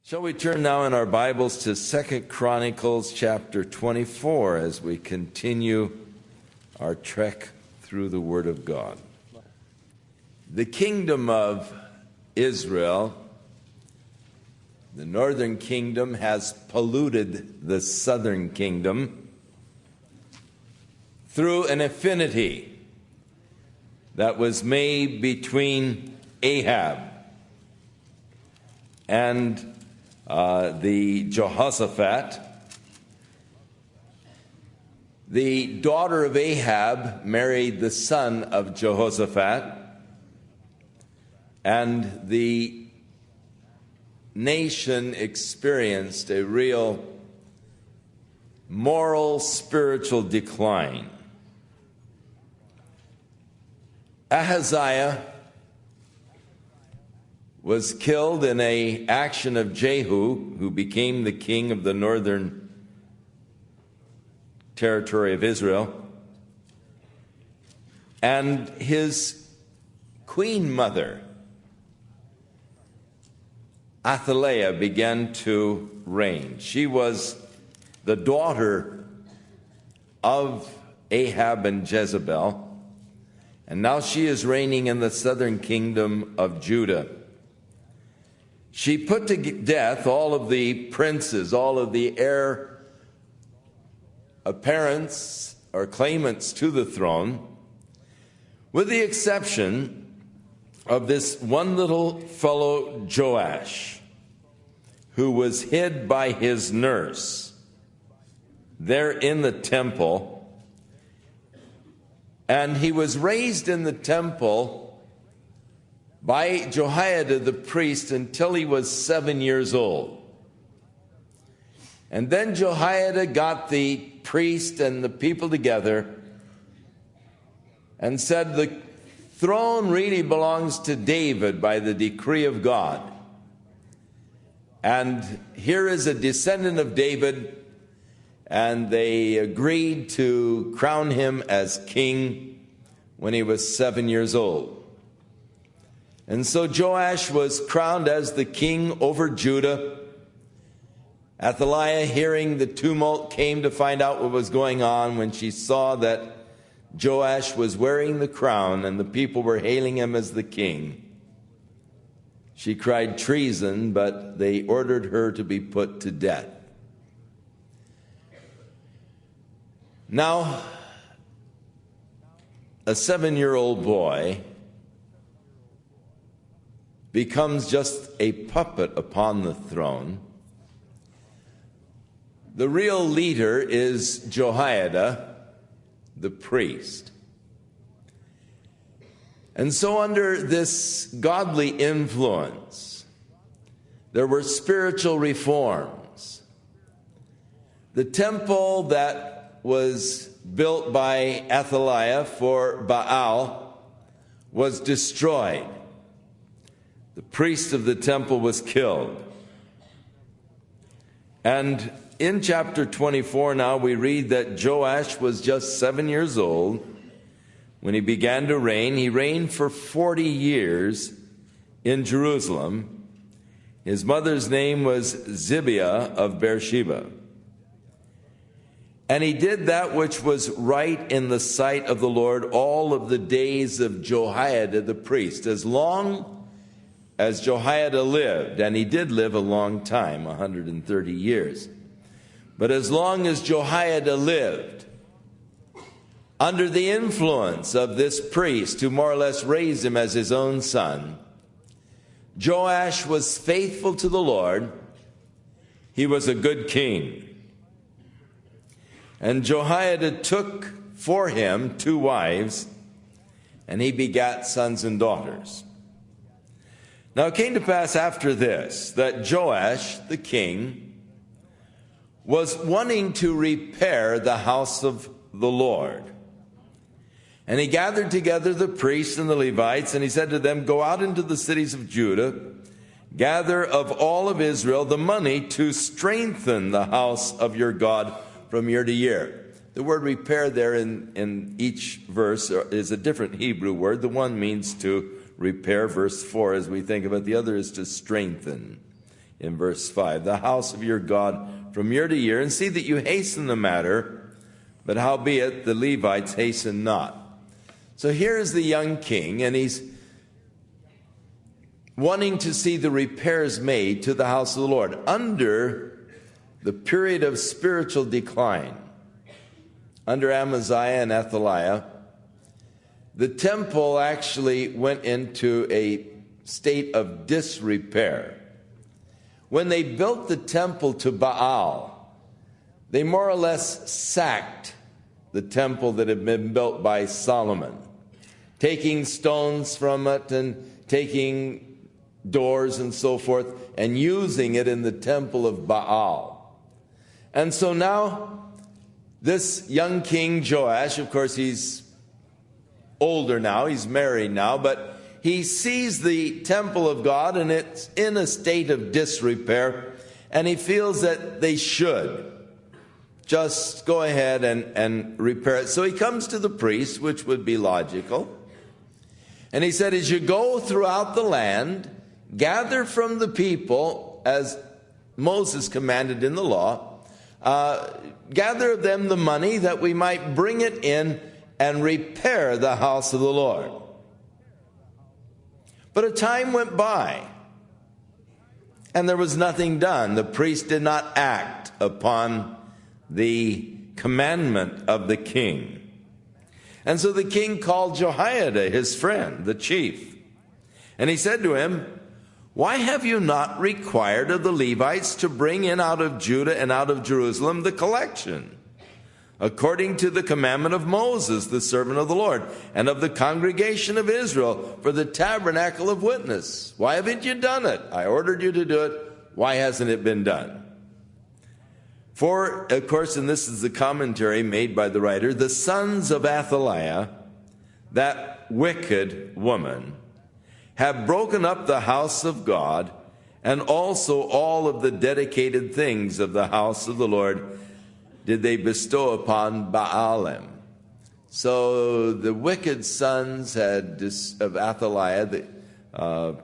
Shall we turn now in our Bibles to 2 Chronicles chapter 24 as we continue our trek through the Word of God. The kingdom of Israel, the northern kingdom, has polluted the southern kingdom through an affinity that was made between Ahab and the Jehoshaphat. The daughter of Ahab married the son of Jehoshaphat, and the nation experienced a real moral, spiritual decline. Amaziah was killed in an action of Jehu, who became the king of the northern territory of Israel. And his queen mother, Athaliah, began to reign. She was the daughter of Ahab and Jezebel, and now she is reigning in the southern kingdom of Judah. She put to death all of the princes, all of the heir apparents or claimants to the throne, with the exception of this one little fellow, Joash, who was hid by his nurse there in the temple. And he was raised in the temple by Jehoiada the priest until he was 7 years old. And then Jehoiada got the priest and the people together and said, the throne really belongs to David by the decree of God. And here is a descendant of David, and they agreed to crown him as king when he was 7 years old. And so Joash was crowned as the king over Judah. Athaliah, hearing the tumult, came to find out what was going on. When she saw that Joash was wearing the crown and the people were hailing him as the king, she cried treason, but they ordered her to be put to death. Now, a 7-year-old boy becomes just a puppet upon the throne. The real leader is Jehoiada, the priest. And so under this godly influence, there were spiritual reforms. The temple that was built by Athaliah for Baal was destroyed. The priest of the temple was killed. And in chapter 24 now we read that Joash was just 7 years old when he began to reign. He reigned for 40 years in Jerusalem. His mother's name was Zibiah of Beersheba. And he did that which was right in the sight of the Lord all of the days of Jehoiada the priest, as long as Jehoiada lived. And he did live a long time, 130 years. But as long as Jehoiada lived, under the influence of this priest who more or less raised him as his own son, Joash was faithful to the Lord. He was a good king. And Jehoiada took for him 2 wives, and he begat sons and daughters. Now it came to pass after this that Joash, the king, was wanting to repair the house of the Lord. And he gathered together the priests and the Levites, and he said to them, go out into the cities of Judah, gather of all of Israel the money to strengthen the house of your God from year to year. The word repair there in each verse is a different Hebrew word. The one means to repair, verse 4, as we think of it. The other is to strengthen. in verse 5, the house of your God from year to year, and see that you hasten the matter, but howbeit the Levites hasten not. So here is the young king, and he's wanting to see the repairs made to the house of the Lord under the period of spiritual decline. Under Amaziah and Athaliah, the temple actually went into a state of disrepair. When they built the temple to Baal, they more or less sacked the temple that had been built by Solomon, taking stones from it and taking doors and so forth, and using it in the temple of Baal. And so now, this young king Joash, of course he's older now, he's married now, but he sees the temple of God and it's in a state of disrepair, and he feels that they should just go ahead and repair it. So he comes to the priest, which would be logical, and he said, as you go throughout the land, gather from the people, as Moses commanded in the law, gather of them the money that we might bring it in and repair the house of the Lord. But a time went by, and there was nothing done. The priest did not act upon the commandment of the king. And so the king called Jehoiada, his friend, the chief, and he said to him, why have you not required of the Levites to bring in out of Judah and out of Jerusalem the collection, according to the commandment of Moses, the servant of the Lord, and of the congregation of Israel for the tabernacle of witness? Why haven't you done it? I ordered you to do it. Why hasn't it been done? For, of course, and this is the commentary made by the writer, the sons of Athaliah, that wicked woman, have broken up the house of God, and also all of the dedicated things of the house of the Lord did they bestow upon Baalim. So the wicked sons of Athaliah, the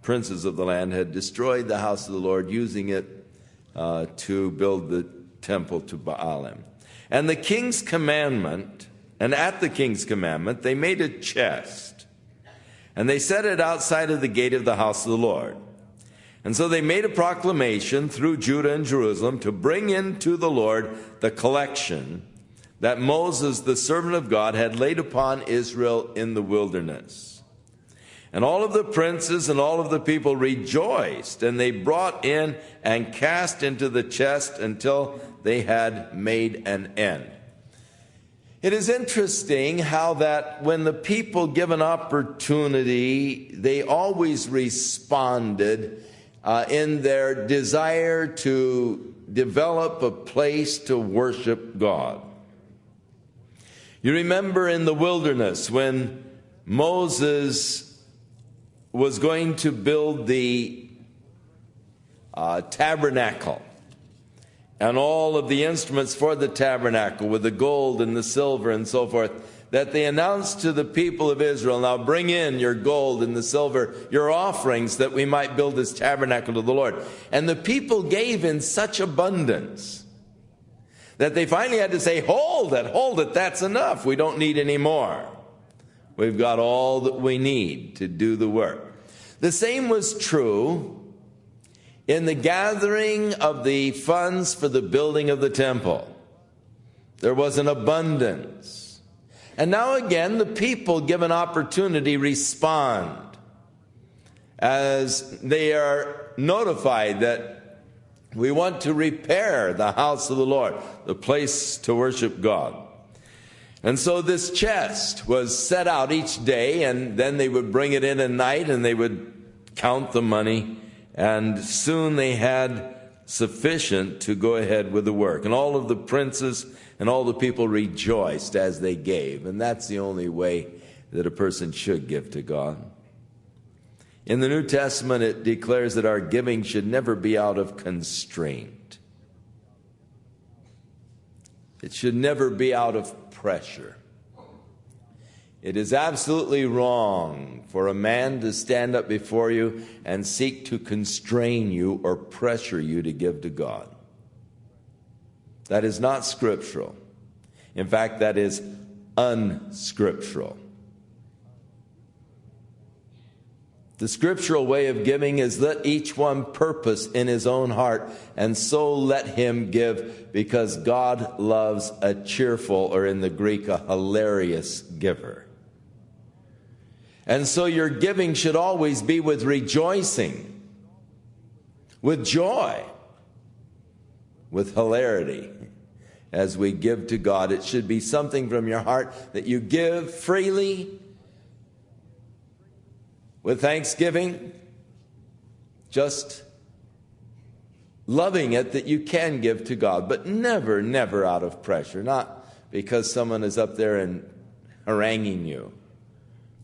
princes of the land, had destroyed the house of the Lord, using it to build the temple to Baalim. And the king's commandment, and at the king's commandment, they made a chest, and they set it outside of the gate of the house of the Lord. And so they made a proclamation through Judah and Jerusalem to bring into the Lord the collection that Moses, the servant of God, had laid upon Israel in the wilderness. And all of the princes and all of the people rejoiced, and they brought in and cast into the chest until they had made an end. It is interesting how that when the people give an opportunity, they always responded in their desire to develop a place to worship God. You remember in the wilderness when Moses was going to build the tabernacle, and all of the instruments for the tabernacle with the gold and the silver and so forth, that they announced to the people of Israel, now bring in your gold and the silver, your offerings, that we might build this tabernacle to the Lord. And the people gave in such abundance that they finally had to say, hold it, that's enough. We don't need any more. We've got all that we need to do the work. The same was true in the gathering of the funds for the building of the temple. There was an abundance. And now again, the people, given opportunity, respond as they are notified that we want to repair the house of the Lord, the place to worship God. And so this chest was set out each day, and then they would bring it in at night and they would count the money. And soon they had sufficient to go ahead with the work. And all of the princes and all the people rejoiced as they gave. And that's the only way that a person should give to God. In the New Testament, it declares that our giving should never be out of constraint. It should never be out of pressure. It is absolutely wrong for a man to stand up before you and seek to constrain you or pressure you to give to God. That is not scriptural. In fact, that is unscriptural. The scriptural way of giving is let each one purpose in his own heart, and so let him give, because God loves a cheerful, or in the Greek, a hilarious giver. And so your giving should always be with rejoicing, with joy, with hilarity. As we give to God, it should be something from your heart that you give freely, with thanksgiving, just loving it that you can give to God, but never, never out of pressure, not because someone is up there and haranguing you,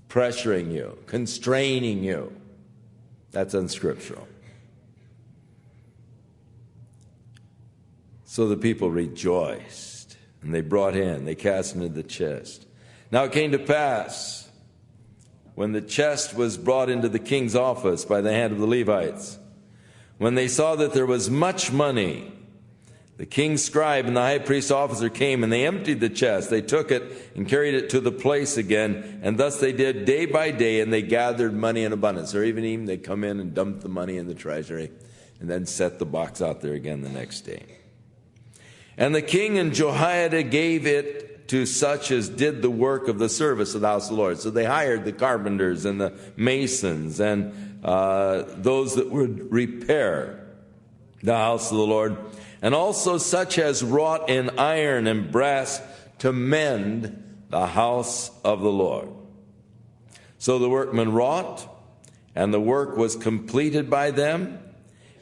pressuring you, constraining you. That's unscriptural. So the people rejoiced, and they brought in, they cast into the chest. Now it came to pass, when the chest was brought into the king's office by the hand of the Levites, when they saw that there was much money, the king's scribe and the high priest's officer came, and they emptied the chest. They took it and carried it to the place again, and thus they did day by day, and they gathered money in abundance. Or even they come in and dump the money in the treasury, and then set the box out there again the next day. And the king and Jehoiada gave it to such as did the work of the service of the house of the Lord. So they hired the carpenters and the masons and those that would repair the house of the Lord, and also such as wrought in iron and brass to mend the house of the Lord. So the workmen wrought, and the work was completed by them,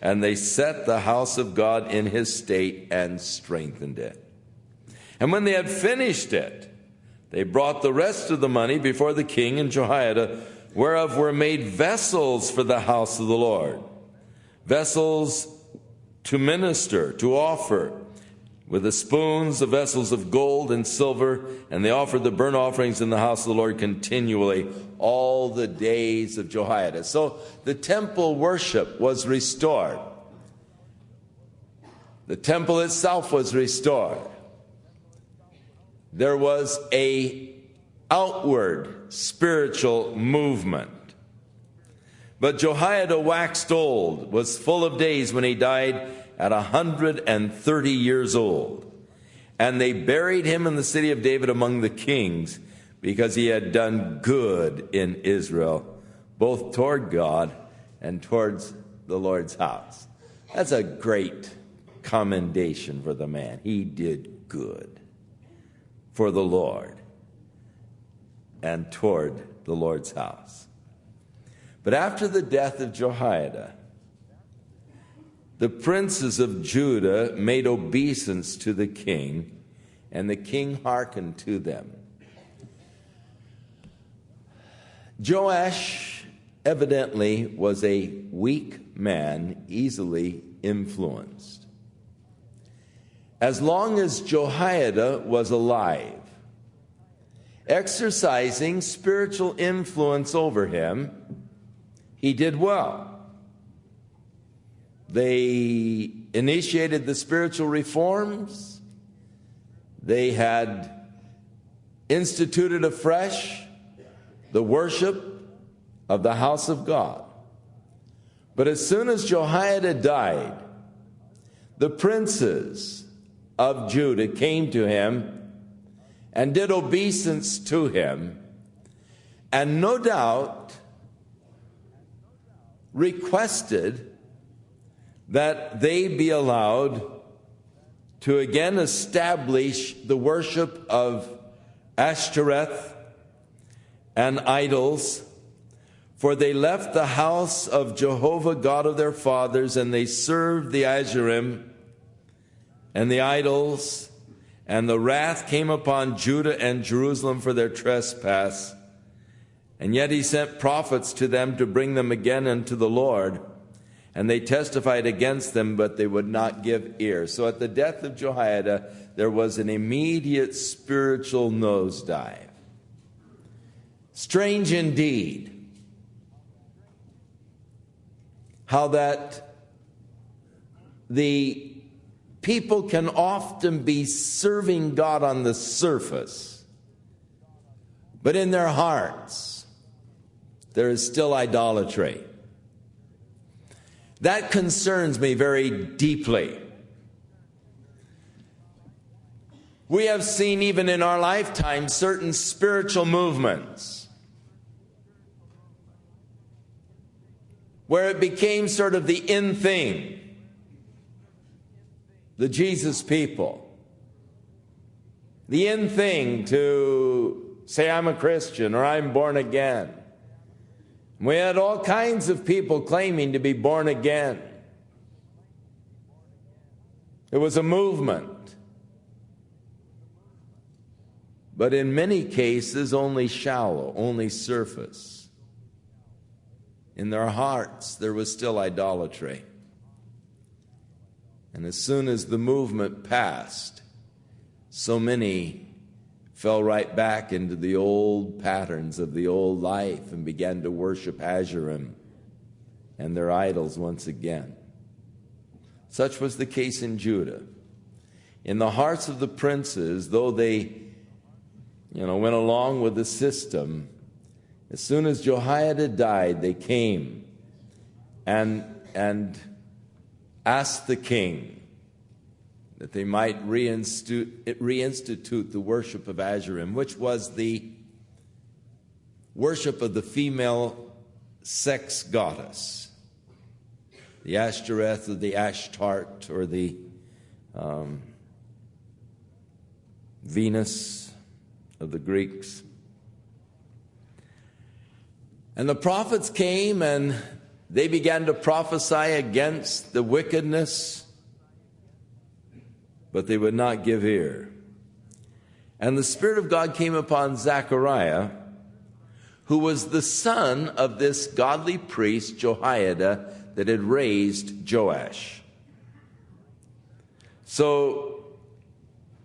and they set the house of God in his state and strengthened it. And when they had finished it, they brought the rest of the money before the king and Jehoiada, whereof were made vessels for the house of the Lord, vessels to minister, to offer, with the spoons, the vessels of gold and silver, and they offered the burnt offerings in the house of the Lord continually all the days of Jehoiada. So the temple worship was restored. The temple itself was restored. There was a outward spiritual movement. But Jehoiada waxed old, was full of days when he died at 130 years old. And they buried him in the city of David among the kings, because he had done good in Israel, both toward God and towards the Lord's house. That's a great commendation for the man. He did good for the Lord and toward the Lord's house. But after the death of Jehoiada, the princes of Judah made obeisance to the king, and the king hearkened to them. Joash evidently was a weak man, easily influenced. As long as Jehoiada was alive, exercising spiritual influence over him, he did well. They initiated the spiritual reforms. They had instituted afresh the worship of the house of God. But as soon as Jehoiada died, the princes of Judah came to him and did obeisance to him, and no doubt requested that they be allowed to again establish the worship of Ashtoreth and idols, for they left the house of Jehovah God of their fathers, and they served the Asherim and the idols, and the wrath came upon Judah and Jerusalem for their trespass. And yet he sent prophets to them to bring them again unto the Lord, and they testified against them, but they would not give ear. So at the death of Jehoiada, there was an immediate spiritual nosedive. Strange indeed how that the people can often be serving God on the surface, but in their hearts there is still idolatry. That concerns me very deeply. We have seen even in our lifetime certain spiritual movements where it became sort of the in thing. The Jesus people. The in thing to say I'm a Christian or I'm born again. We had all kinds of people claiming to be born again. It was a movement. But in many cases, only shallow, only surface. In their hearts, there was still idolatry. And as soon as the movement passed, so many fell right back into the old patterns of the old life and began to worship Asherim and their idols once again. Such was the case in Judah. In the hearts of the princes, though they went along with the system, as soon as Jehoiada died, they came and asked the king that they might reinstitute the worship of Asherim, which was the worship of the female sex goddess, the Ashtoreth or the Ashtart or the Venus of the Greeks. And the prophets came and they began to prophesy against the wickedness, but they would not give ear. And the Spirit of God came upon Zechariah, who was the son of this godly priest, Jehoiada, that had raised Joash. So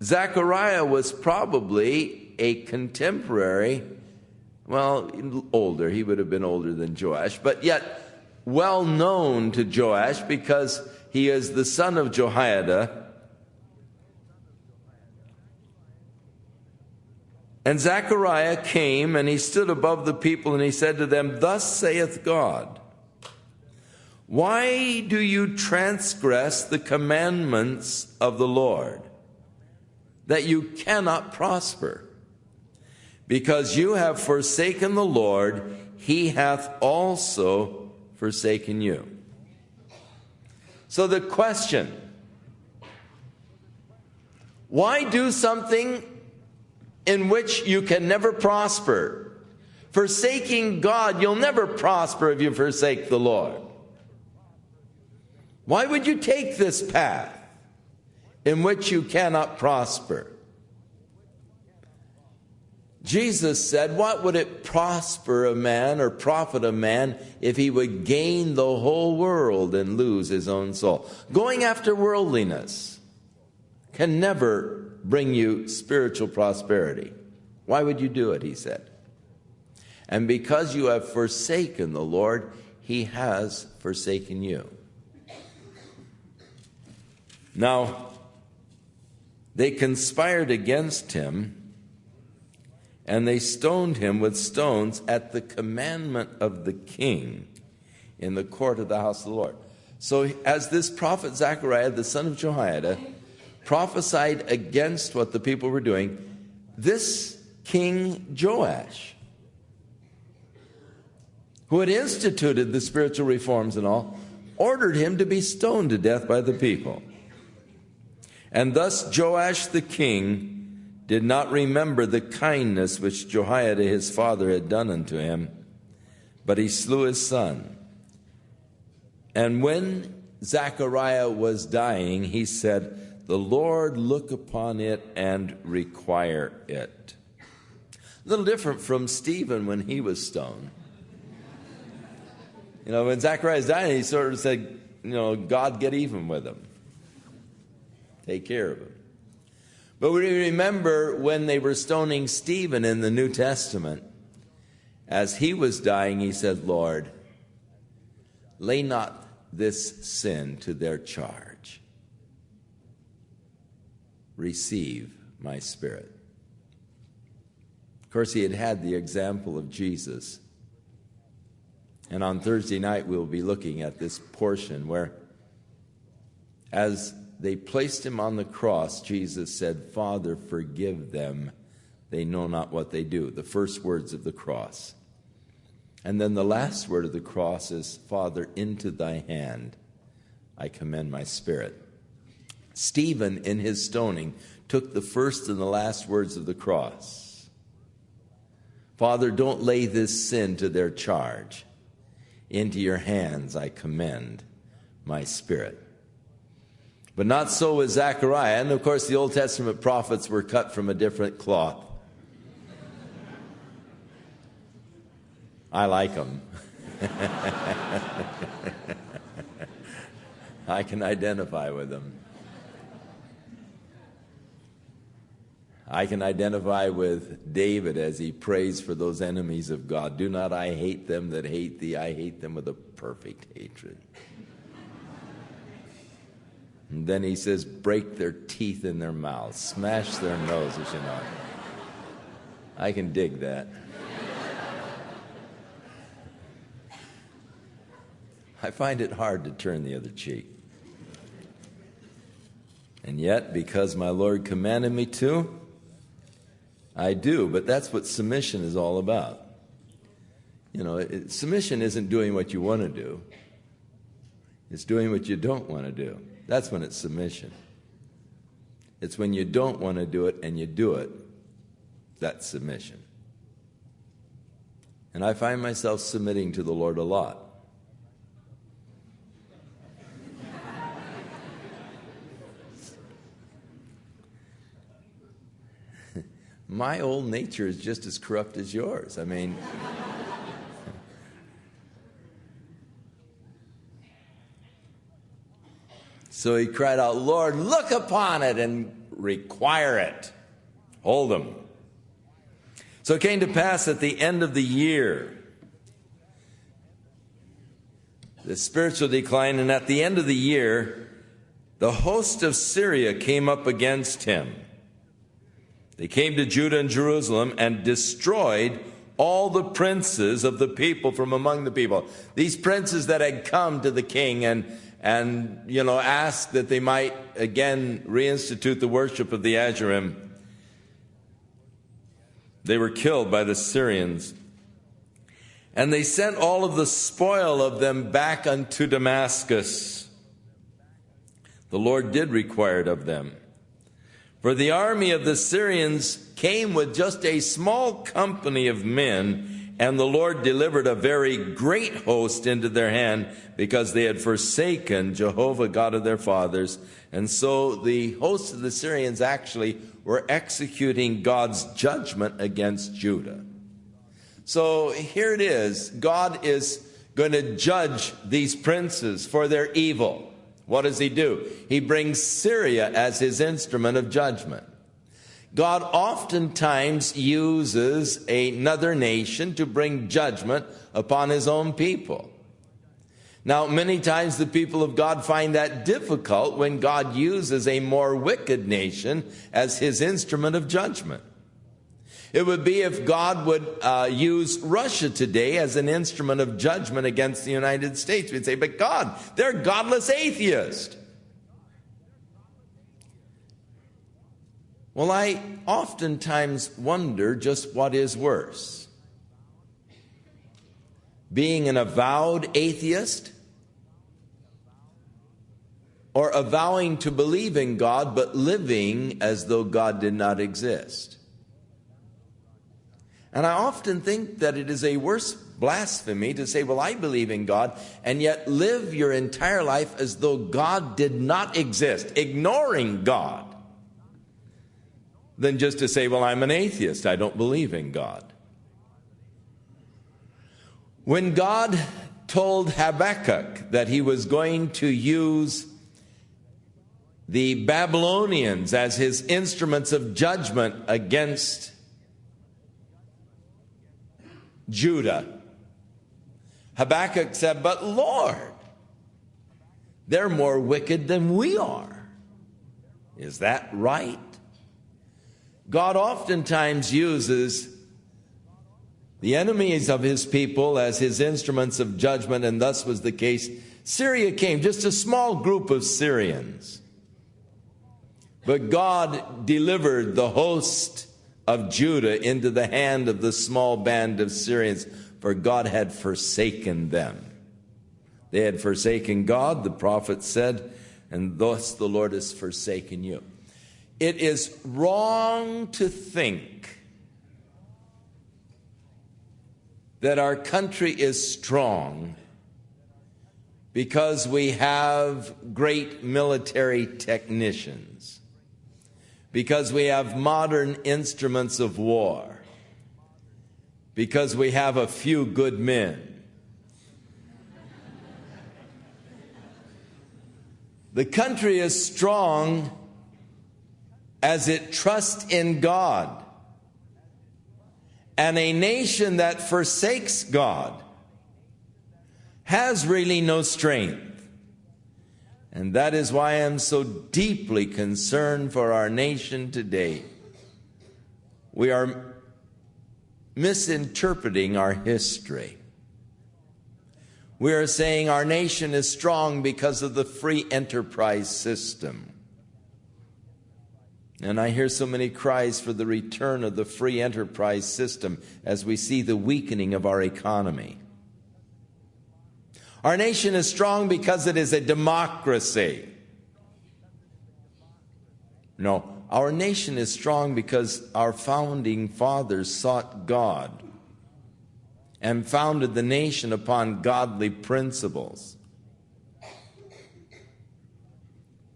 Zechariah was probably a contemporary, well, older. He would have been older than Joash, but yet well known to Joash because he is the son of Jehoiada. And Zechariah came and he stood above the people and he said to them, "Thus saith God, why do you transgress the commandments of the Lord, that you cannot prosper? Because you have forsaken the Lord, he hath also forsaken you." So the question, why do something in which you can never prosper? Forsaking God, you'll never prosper if you forsake the Lord. Why would you take this path in which you cannot prosper? Jesus said, what would it prosper a man or profit a man if he would gain the whole world and lose his own soul? Going after worldliness can never bring you spiritual prosperity. Why would you do it, he said? And because you have forsaken the Lord, he has forsaken you. Now, they conspired against him, and they stoned him with stones at the commandment of the king in the court of the house of the Lord. So as this prophet Zechariah, the son of Jehoiada, prophesied against what the people were doing, this King Joash, who had instituted the spiritual reforms and all, ordered him to be stoned to death by the people. And thus Joash the king did not remember the kindness which Jehoiada his father had done unto him, but he slew his son. And when Zechariah was dying, he said, "The Lord look upon it and require it." A little different from Stephen when he was stoned. When Zechariah was dying, he sort of said, God, get even with him. Take care of him. But we remember when they were stoning Stephen in the New Testament, as he was dying, he said, Lord, lay not this sin to their charge. Receive my spirit. Of course, he had had the example of Jesus. And on Thursday night, we'll be looking at this portion where, as they placed him on the cross, Jesus said, Father, forgive them. They know not what they do. The first words of the cross. And then the last word of the cross is, Father, into thy hand I commend my spirit. Stephen, in his stoning, took the first and the last words of the cross. Father, don't lay this sin to their charge. Into your hands I commend my spirit. But not so with Zechariah. And of course, the Old Testament prophets were cut from a different cloth. I like them. I can identify with them. I can identify with David as he prays for those enemies of God. Do not I hate them that hate thee. I hate them with a perfect hatred. And then he says, break their teeth in their mouths. Smash their noses, you know. I can dig that. I find it hard to turn the other cheek. And yet, because my Lord commanded me to, I do. But that's what submission is all about. You know, submission isn't doing what you want to do. It's doing what you don't want to do. That's when it's submission. It's when you don't want to do it and you do it. That's submission. And I find myself submitting to the Lord a lot. My old nature is just as corrupt as yours. I mean, so he cried out, Lord, look upon it and require it. Hold him. So it came to pass at the end of the year, the spiritual decline, and at the end of the year, the host of Syria came up against him. They came to Judah and Jerusalem and destroyed all the princes of the people from among the people. These princes that had come to the king and asked that they might again reinstitute the worship of the Asherim. They were killed by the Syrians. And they sent all of the spoil of them back unto Damascus. The Lord did require it of them. For the army of the Syrians came with just a small company of men, and the Lord delivered a very great host into their hand, because they had forsaken Jehovah God of their fathers. And so the hosts of the Syrians actually were executing God's judgment against Judah. So here it is. God is going to judge these princes for their evil. What does he do? He brings Syria as his instrument of judgment. God oftentimes uses another nation to bring judgment upon his own people. Now, many times the people of God find that difficult when God uses a more wicked nation as his instrument of judgment. It would be if God would use Russia today as an instrument of judgment against the United States. We'd say, but God, they're godless atheists. Well, I oftentimes wonder just what is worse. Being an avowed atheist, or avowing to believe in God but living as though God did not exist. And I often think that it is a worse blasphemy to say, well, I believe in God, and yet live your entire life as though God did not exist, ignoring God, than just to say, well, I'm an atheist, I don't believe in God. When God told Habakkuk that he was going to use the Babylonians as his instruments of judgment against Judah. Habakkuk said, but Lord, they're more wicked than we are. Is that right? God oftentimes uses the enemies of his people as his instruments of judgment, and thus was the case. Syria came, just a small group of Syrians. But God delivered the host of Judah into the hand of the small band of Syrians, for God had forsaken them. They had forsaken God, the prophet said, and thus the Lord has forsaken you. It is wrong to think that our country is strong because we have great military technicians, because we have modern instruments of war, because we have a few good men. The country is strong as it trusts in God. And a nation that forsakes God has really no strength. And that is why I am so deeply concerned for our nation today. We are misinterpreting our history. We are saying our nation is strong because of the free enterprise system. And I hear so many cries for the return of the free enterprise system as we see the weakening of our economy. Our nation is strong because it is a democracy. No, our nation is strong because our founding fathers sought God and founded the nation upon godly principles.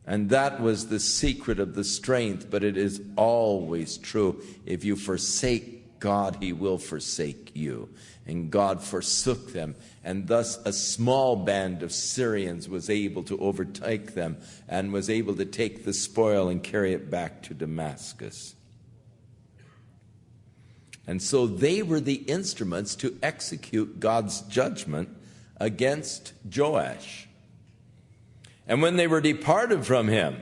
And that was the secret of the strength, but it is always true. If you forsake God, he will forsake you. And God forsook them, and thus a small band of Syrians was able to overtake them and was able to take the spoil and carry it back to Damascus. And so they were the instruments to execute God's judgment against Joash. And when they were departed from him,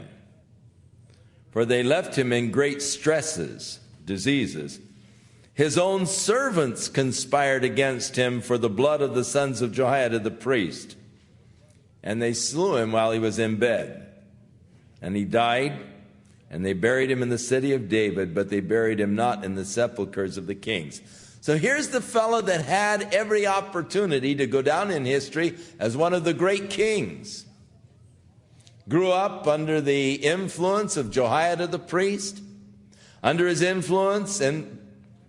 for they left him in great stresses, diseases, his own servants conspired against him for the blood of the sons of Jehoiada the priest. And they slew him while he was in bed. And he died, and they buried him in the city of David, but they buried him not in the sepulchres of the kings. So here's the fellow that had every opportunity to go down in history as one of the great kings. Grew up under the influence of Jehoiada the priest, under his influence, and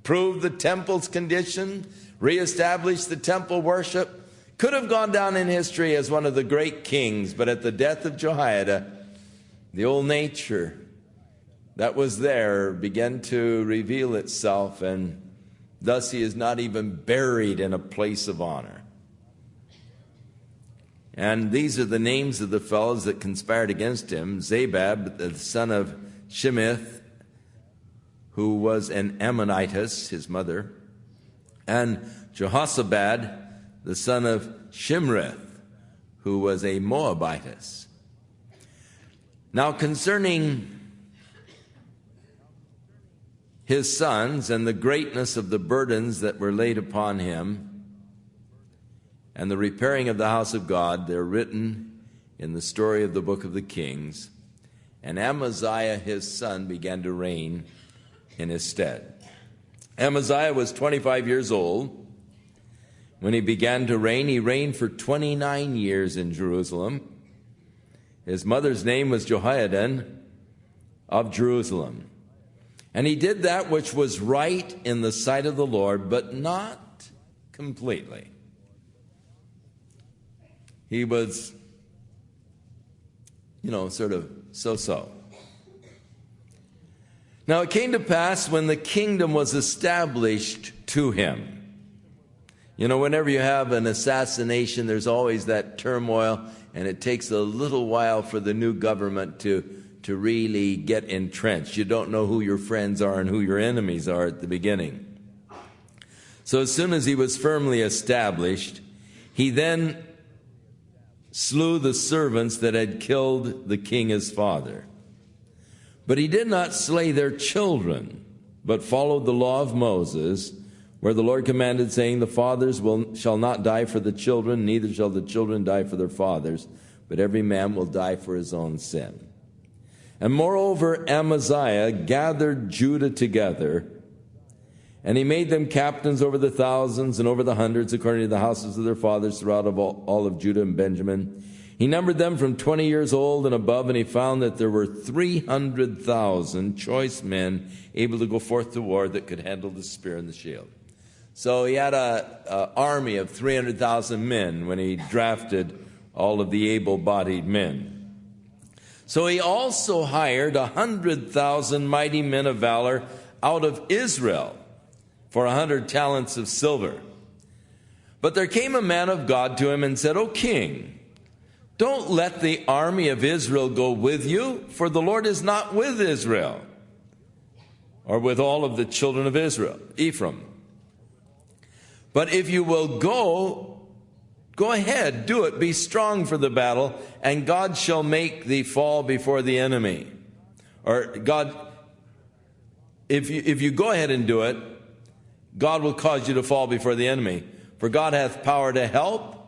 proved the temple's condition, reestablished the temple worship. Could have gone down in history as one of the great kings, but at the death of Jehoiada, the old nature that was there began to reveal itself, and thus he is not even buried in a place of honor. And these are the names of the fellows that conspired against him: Zabad, the son of Shemith, who was an Ammonitess, his mother, and Jehoshaphat, the son of Shimrith, who was a Moabitess. Now concerning his sons and the greatness of the burdens that were laid upon him and the repairing of the house of God, they're written in the story of the book of the Kings. And Amaziah, his son, began to reign in his stead. Amaziah was 25 years old when he began to reign. He reigned for 29 years in Jerusalem. His mother's name was Jehoiada of Jerusalem. And he did that which was right in the sight of the Lord, but not completely. He was, sort of so-so. Now it came to pass when the kingdom was established to him. Whenever you have an assassination, there's always that turmoil, and it takes a little while for the new government to really get entrenched. You don't know who your friends are and who your enemies are at the beginning. So as soon as he was firmly established, he then slew the servants that had killed the king his father. But he did not slay their children, but followed the law of Moses, where the Lord commanded, saying, the fathers shall not die for the children, neither shall the children die for their fathers, but every man will die for his own sin. And moreover, Amaziah gathered Judah together, and he made them captains over the thousands and over the hundreds, according to the houses of their fathers throughout all of Judah and Benjamin. He numbered them from 20 years old and above, and he found that there were 300,000 choice men able to go forth to war that could handle the spear and the shield. So he had an army of 300,000 men when he drafted all of the able-bodied men. So he also hired 100,000 mighty men of valor out of Israel for 100 talents of silver. But there came a man of God to him and said, O king, don't let the army of Israel go with you, for the Lord is not with Israel, or with all of the children of Israel, Ephraim. But if you will go ahead, do it, be strong for the battle, and God shall make thee fall before the enemy. Or God, if you go ahead and do it, God will cause you to fall before the enemy. For God hath power to help,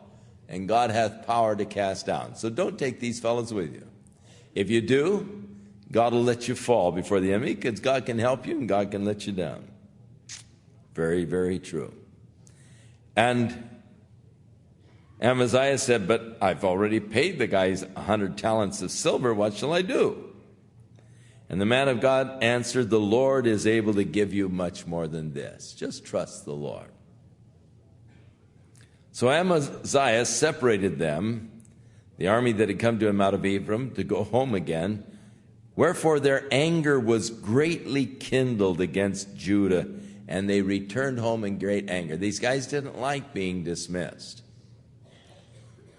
and God hath power to cast down. So don't take these fellows with you. If you do, God will let you fall before the enemy, because God can help you and God can let you down. Very, very true. And Amaziah said, but I've already paid the guys 100 talents of silver. What shall I do? And the man of God answered, the Lord is able to give you much more than this. Just trust the Lord. So Amaziah separated them, the army that had come to him out of Ephraim, to go home again. Wherefore their anger was greatly kindled against Judah, and they returned home in great anger. These guys didn't like being dismissed.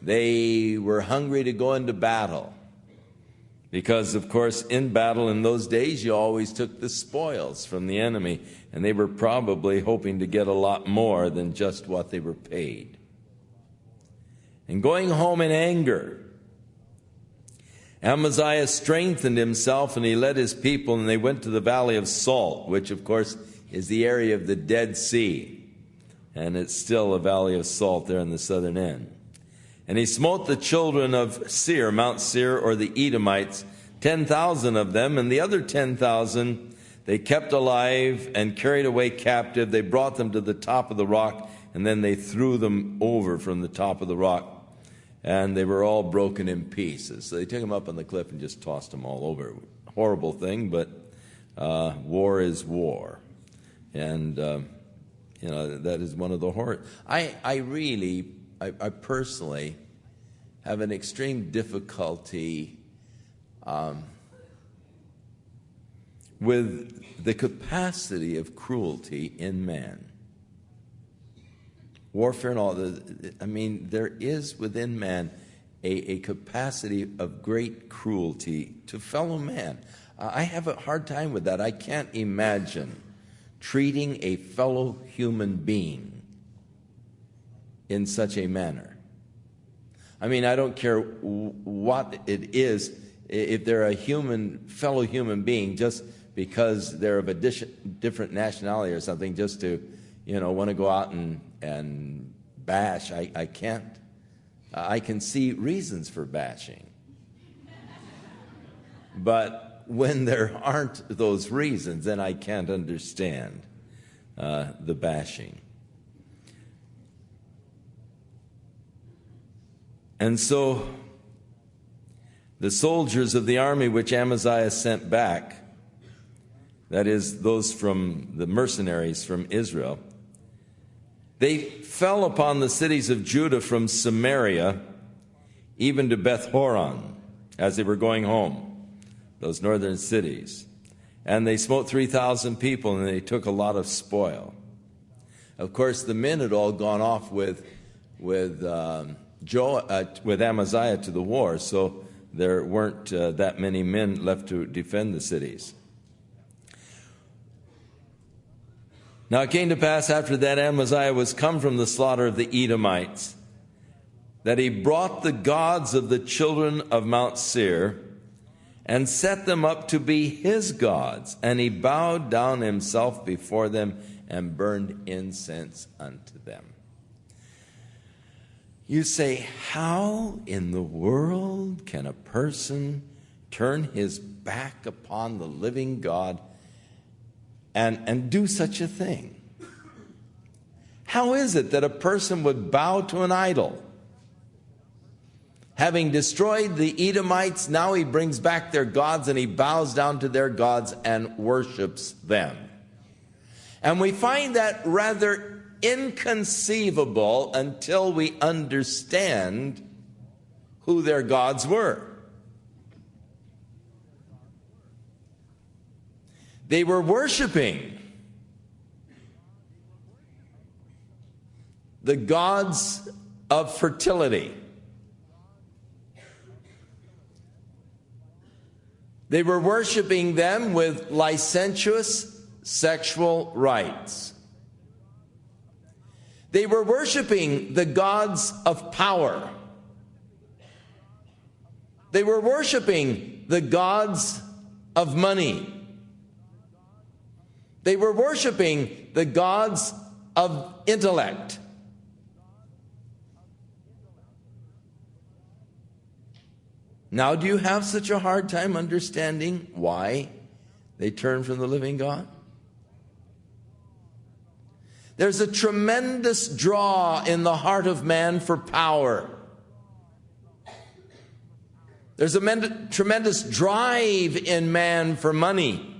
They were hungry to go into battle. Because, of course, in battle in those days, you always took the spoils from the enemy, and they were probably hoping to get a lot more than just what they were paid. And going home in anger, Amaziah strengthened himself, and he led his people, and they went to the Valley of Salt, which, of course, is the area of the Dead Sea. And it's still a Valley of Salt there in the southern end. And he smote the children of Seir, Mount Seir, or the Edomites, 10,000 of them, and the other 10,000 they kept alive and carried away captive. They brought them to the top of the rock, and then they threw them over from the top of the rock. And they were all broken in pieces. So they took them up on the cliff and just tossed them all over. Horrible thing, but war is war. And, that is one of the horrors. I personally have an extreme difficulty with the capacity of cruelty in man. Warfare and all, there is within man a capacity of great cruelty to fellow man. I have a hard time with that. I can't imagine treating a fellow human being in such a manner. I don't care what it is, if they're a fellow human being, just because they're of a different nationality or something, just to, want to go out and bash. I can't. I can see reasons for bashing. But when there aren't those reasons, then I can't understand the bashing. And so the soldiers of the army which Amaziah sent back, that is, those from the mercenaries from Israel, they fell upon the cities of Judah from Samaria even to Beth Horon as they were going home, those northern cities. And they smote 3,000 people, and they took a lot of spoil. Of course, the men had all gone off with Amaziah to the war, so there weren't that many men left to defend the cities. Now it came to pass after that Amaziah was come from the slaughter of the Edomites, that he brought the gods of the children of Mount Seir, and set them up to be his gods. And he bowed down himself before them, and burned incense unto them. You say, how in the world can a person turn his back upon the living God and do such a thing? How is it that a person would bow to an idol? Having destroyed the Edomites, now he brings back their gods and he bows down to their gods and worships them. And we find that rather inconceivable until we understand who their gods were. They were worshiping the gods of fertility. They were worshiping them with licentious sexual rites. They were worshiping the gods of power. They were worshiping the gods of money. They were worshiping the gods of intellect. Now, do you have such a hard time understanding why they turned from the living God? There's a tremendous draw in the heart of man for power. There's a tremendous drive in man for money.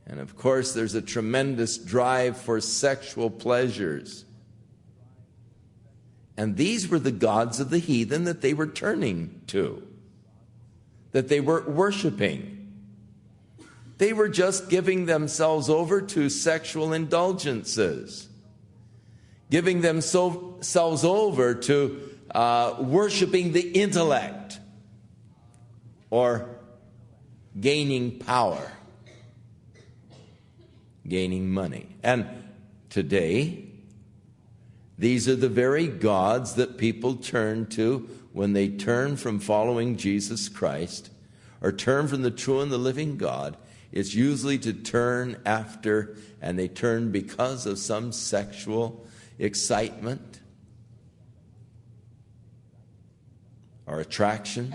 And of course, there's a tremendous drive for sexual pleasures. And these were the gods of the heathen that they were turning to, that they were worshiping. They were just giving themselves over to sexual indulgences, giving themselves over to worshiping the intellect or gaining power, gaining money. And today, these are the very gods that people turn to when they turn from following Jesus Christ or turn from the true and the living God. It's usually to turn after, and they turn because of some sexual excitement or attraction,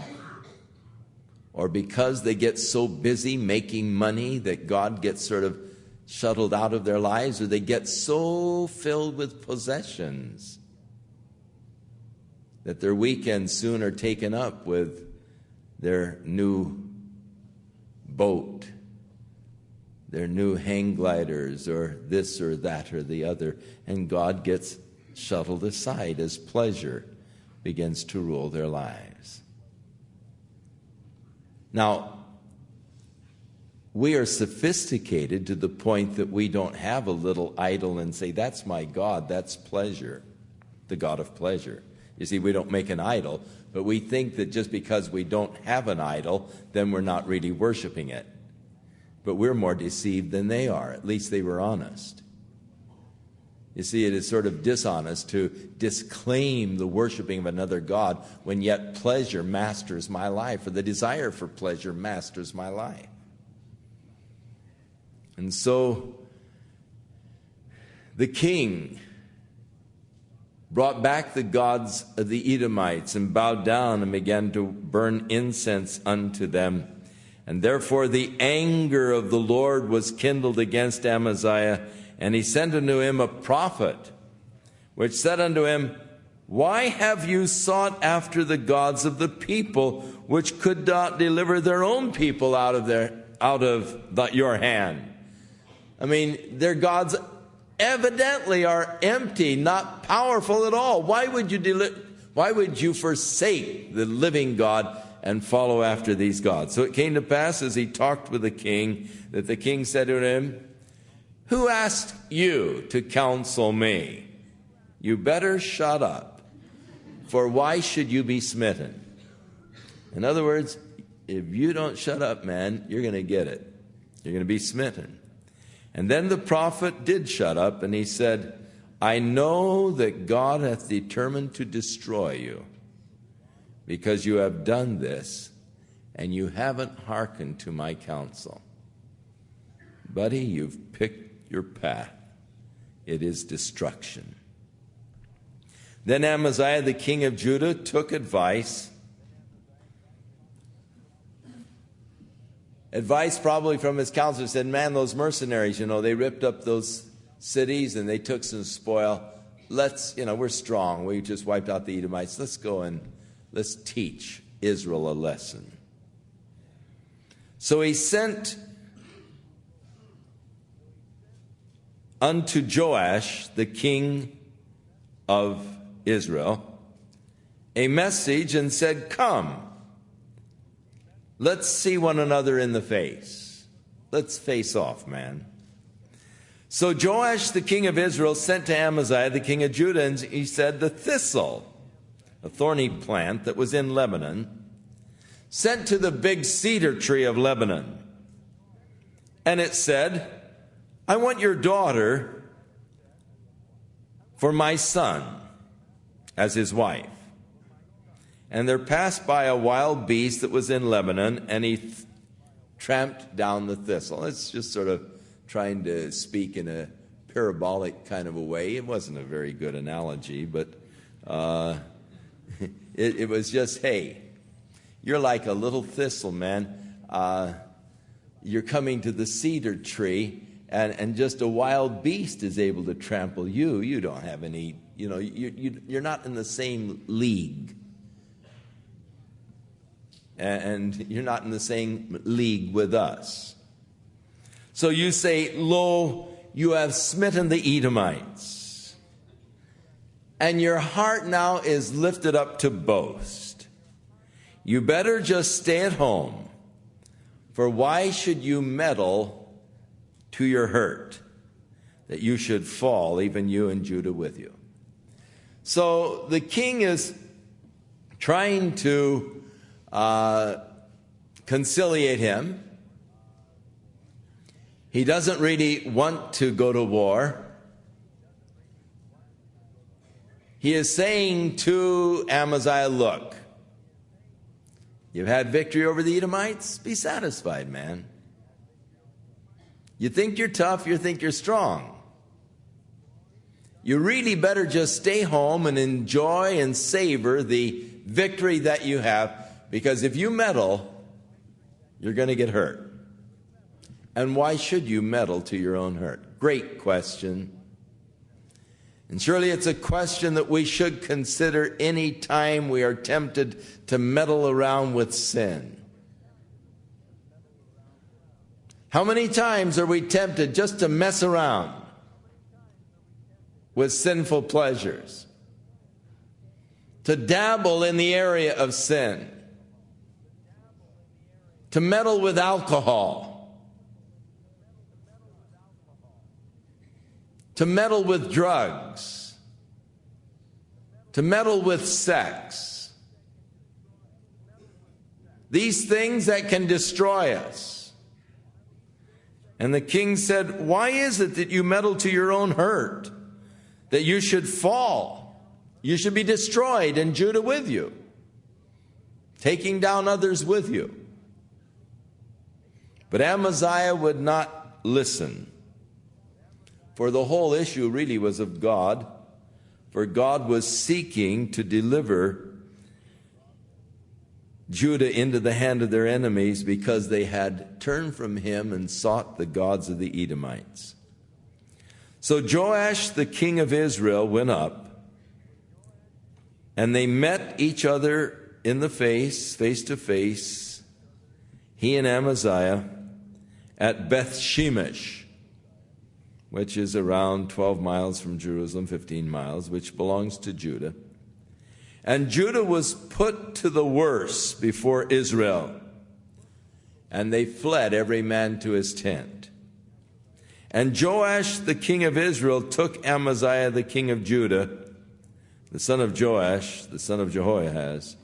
or because they get so busy making money that God gets sort of shuttled out of their lives, or they get so filled with possessions that their weekends soon are taken up with their new boat, their new hang gliders, or this or that or the other, and God gets shuttled aside as pleasure begins to rule their lives. Now, we are sophisticated to the point that we don't have a little idol and say, that's my God, that's pleasure, the God of pleasure. You see, we don't make an idol, but we think that just because we don't have an idol, then we're not really worshiping it. But we're more deceived than they are. At least they were honest. You see, it is sort of dishonest to disclaim the worshiping of another God when yet pleasure masters my life, or the desire for pleasure masters my life. And so the king brought back the gods of the Edomites and bowed down and began to burn incense unto them. And therefore the anger of the Lord was kindled against Amaziah, and he sent unto him a prophet, which said unto him, why have you sought after the gods of the people, which could not deliver their own people out of your hand? I mean, their gods evidently are empty, not powerful at all. Why would you forsake the living God and follow after these gods? So it came to pass, as he talked with the king, that the king said to him, who asked you to counsel me? You better shut up, for why should you be smitten? In other words, if you don't shut up, man, you're going to get it. You're going to be smitten. And then the prophet did shut up, and he said, I know that God hath determined to destroy you, because you have done this, and you haven't hearkened to my counsel. Buddy, you've picked your path. It is destruction. Then Amaziah, the king of Judah, took advice probably from his counselor, said, man, those mercenaries, they ripped up those cities and they took some spoil. We're strong. We just wiped out the Edomites. Let's go and let's teach Israel a lesson. So he sent unto Joash, the king of Israel, a message and said, come, let's see one another in the face. Let's face off, man. So Joash, the king of Israel, sent to Amaziah, the king of Judah, and he said, the thistle, a thorny plant that was in Lebanon, sent to the big cedar tree of Lebanon. And it said, I want your daughter for my son as his wife. And there passed by a wild beast that was in Lebanon, and he tramped down the thistle. It's just sort of trying to speak in a parabolic kind of a way. It wasn't a very good analogy, but it was just, hey, you're like a little thistle, man. You're coming to the cedar tree, and just a wild beast is able to trample you. You don't have any, you're not in the same league. And you're not in the same league with us. So you say, lo, you have smitten the Edomites, and your heart now is lifted up to boast. You better just stay at home, for why should you meddle to your hurt, that you should fall, even you and Judah with you? So the king is trying to conciliate him. He doesn't really want to go to war. He is saying to Amaziah, look, you've had victory over the Edomites? Be satisfied, man. You think you're tough, you think you're strong. You really better just stay home and enjoy and savor the victory that you have, because if you meddle, you're going to get hurt. And why should you meddle to your own hurt? Great question. And surely it's a question that we should consider any time we are tempted to meddle around with sin. How many times are we tempted just to mess around with sinful pleasures? To dabble in the area of sin? To meddle with alcohol? To meddle with drugs? To meddle with sex? These things that can destroy us. And the king said, why is it that you meddle to your own hurt? That you should fall? You should be destroyed, and Judah with you, taking down others with you. But Amaziah would not listen. For the whole issue really was of God. For God was seeking to deliver Judah into the hand of their enemies, because they had turned from him and sought the gods of the Edomites. So Joash, the king of Israel, went up, and they met each other in the face to face, he and Amaziah, at Beth Shemesh, which is around 12 miles from Jerusalem, 15 miles, which belongs to Judah. And Judah was put to the worse before Israel, and they fled every man to his tent. And Joash, the king of Israel, took Amaziah, the king of Judah, the son of Joash, the son of Jehoahaz,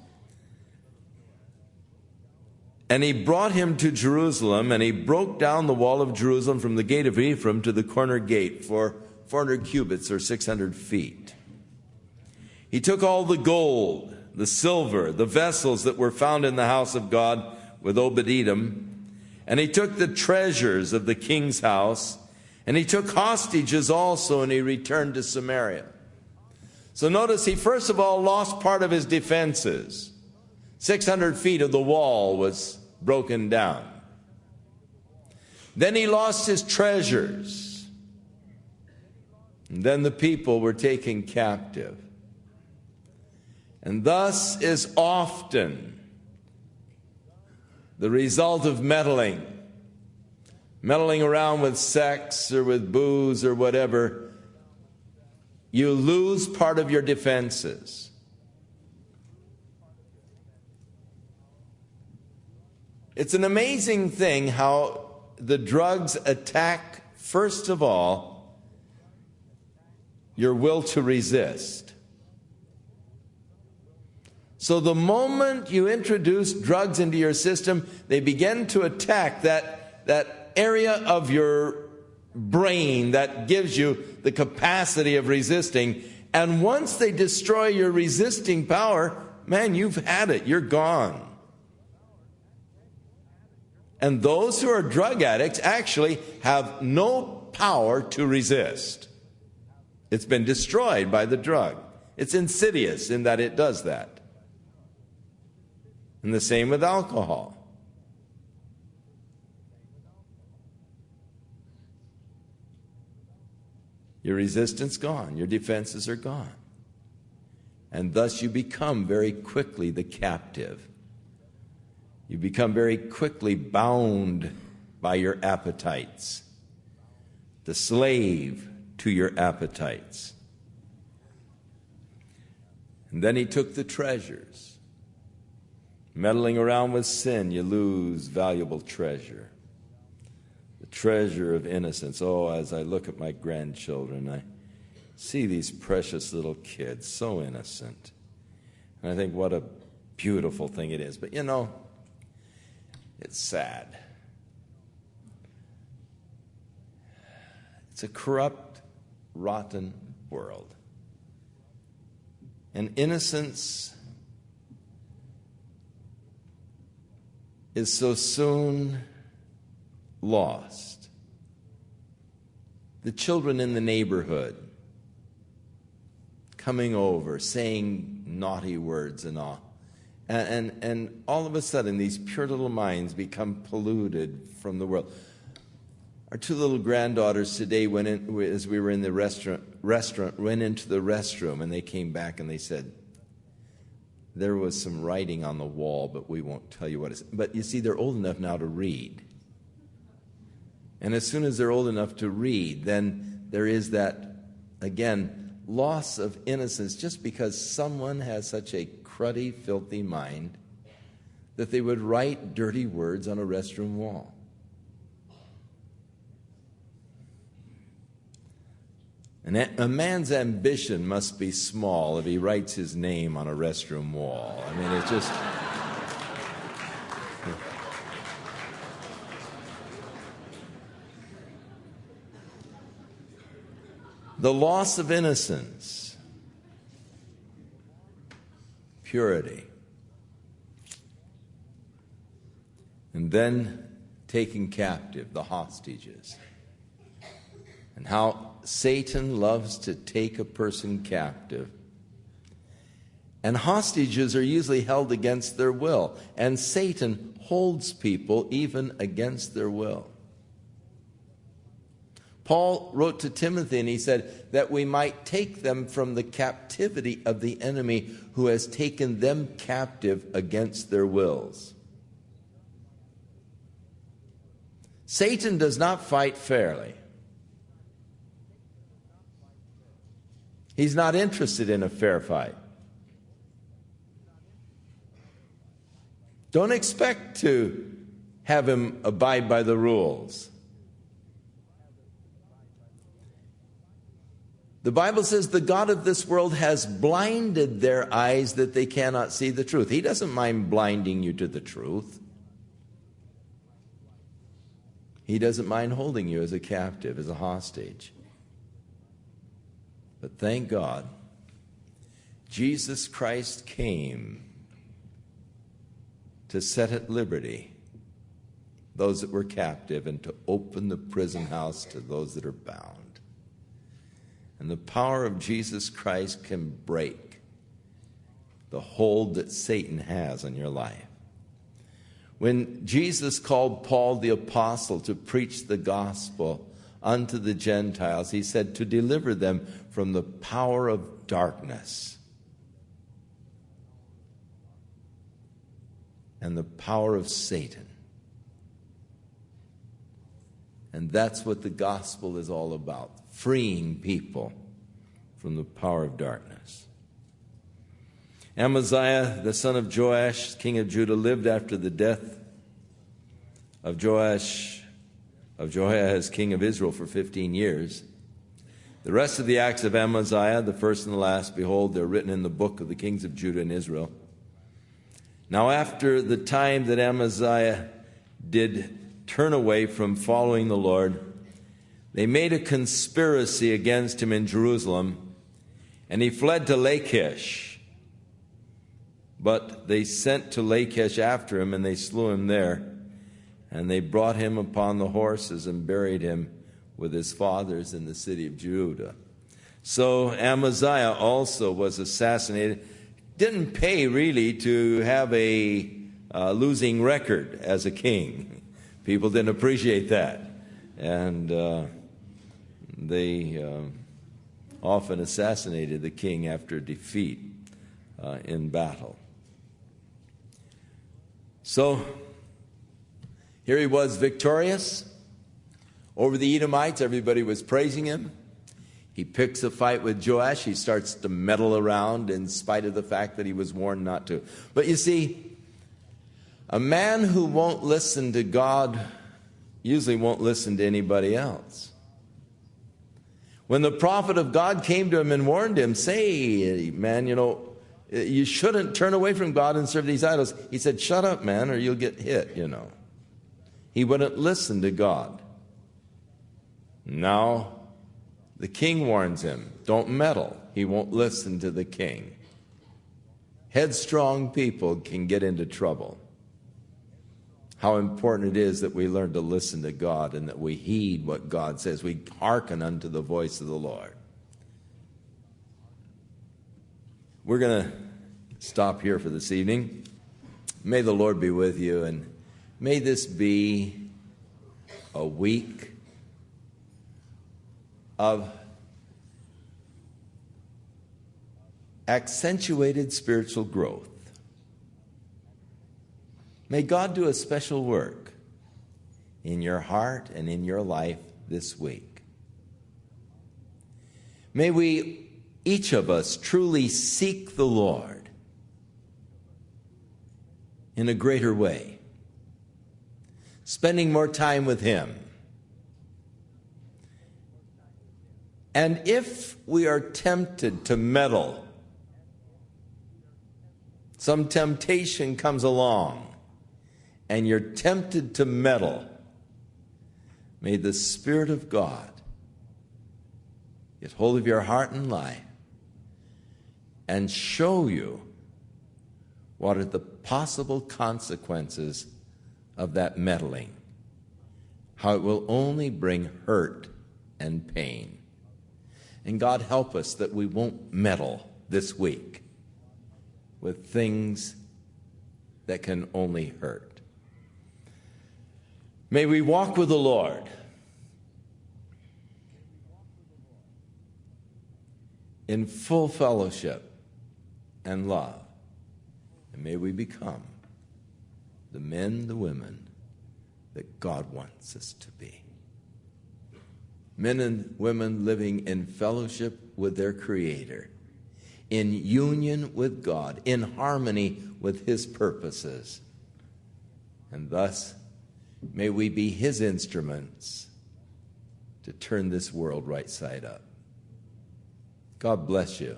And he brought him to Jerusalem, and he broke down the wall of Jerusalem from the gate of Ephraim to the corner gate for 400 cubits or 600 feet. He took all the gold, the silver, the vessels that were found in the house of God with Obed-Edom, and he took the treasures of the king's house, and he took hostages also, and he returned to Samaria. So notice he first of all lost part of his defenses. 600 feet of the wall was broken down. Then he lost his treasures. And then the people were taken captive. And thus is often the result of meddling around with sex or with booze or whatever. You lose part of your defenses. It's an amazing thing how the drugs attack, first of all, your will to resist. So the moment you introduce drugs into your system, they begin to attack that area of your brain that gives you the capacity of resisting. And once they destroy your resisting power, man, you've had it. You're gone. And those who are drug addicts actually have no power to resist. It's been destroyed by the drug. It's insidious in that it does that. And the same with alcohol. Your resistance gone. Your defenses are gone. And thus you become very quickly the captive. You become very quickly bound by your appetites, the slave to your appetites. And then he took the treasures. Meddling around with sin, you lose valuable treasure. The treasure of innocence. Oh, as I look at my grandchildren, I see these precious little kids, so innocent. And I think what a beautiful thing it is. But you know, it's sad. It's a corrupt, rotten world. And innocence is so soon lost. The children in the neighborhood coming over, saying naughty words and all. And all of a sudden, these pure little minds become polluted from the world. Our two little granddaughters today went in, as we were in the restaurant, went into the restroom, and they came back and they said, there was some writing on the wall, but we won't tell you what it is. But you see, they're old enough now to read. And as soon as they're old enough to read, then there is that, again, loss of innocence just because someone has such a cruddy, filthy mind that they would write dirty words on a restroom wall. And a man's ambition must be small if he writes his name on a restroom wall. I mean, it's just... The loss of innocence, purity, and then taking captive, the hostages. And how Satan loves to take a person captive. And hostages are usually held against their will. And Satan holds people even against their will. Paul wrote to Timothy and he said that we might take them from the captivity of the enemy who has taken them captive against their wills. Satan does not fight fairly. He's not interested in a fair fight. Don't expect to have him abide by the rules. The Bible says the God of this world has blinded their eyes that they cannot see the truth. He doesn't mind blinding you to the truth. He doesn't mind holding you as a captive, as a hostage. But thank God, Jesus Christ came to set at liberty those that were captive and to open the prison house to those that are bound. And the power of Jesus Christ can break the hold that Satan has on your life. When Jesus called Paul the apostle to preach the gospel unto the Gentiles, he said to deliver them from the power of darkness and the power of Satan. And that's what the gospel is all about, freeing people from the power of darkness. Amaziah, the son of Joash, king of Judah, lived after the death of Joash, king of Israel, for 15 years. The rest of the acts of Amaziah, the first and the last, behold, they're written in the book of the kings of Judah and Israel. Now after the time that Amaziah did turn away from following the Lord, they made a conspiracy against him in Jerusalem, and he fled to Lachish. But they sent to Lachish after him, and they slew him there. And they brought him upon the horses and buried him with his fathers in the city of Judah. So Amaziah also was assassinated. Didn't pay really to have a losing record as a king. People didn't appreciate that. And they often assassinated the king after defeat in battle. So here he was victorious over the Edomites. Everybody was praising him. He picks a fight with Joash. He starts to meddle around in spite of the fact that he was warned not to. But you see, a man who won't listen to God usually won't listen to anybody else. When the prophet of God came to him and warned him, say, man, you shouldn't turn away from God and serve these idols. He said, shut up, man, or you'll get hit, He wouldn't listen to God. Now, the king warns him, don't meddle. He won't listen to the king. Headstrong people can get into trouble. How important it is that we learn to listen to God and that we heed what God says. We hearken unto the voice of the Lord. We're going to stop here for this evening. May the Lord be with you, and may this be a week of accentuated spiritual growth. May God do a special work in your heart and in your life this week. May we, each of us, truly seek the Lord in a greater way, spending more time with Him. And if we are tempted to meddle, some temptation comes along, and you're tempted to meddle, may the Spirit of God get hold of your heart and life and show you what are the possible consequences of that meddling, how it will only bring hurt and pain. And God help us that we won't meddle this week with things that can only hurt. May we walk with the Lord in full fellowship and love. And may we become the men, the women that God wants us to be. Men and women living in fellowship with their Creator, in union with God, in harmony with His purposes. And thus, may we be His instruments to turn this world right side up. God bless you,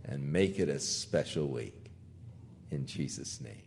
and make it a special week. In Jesus' name.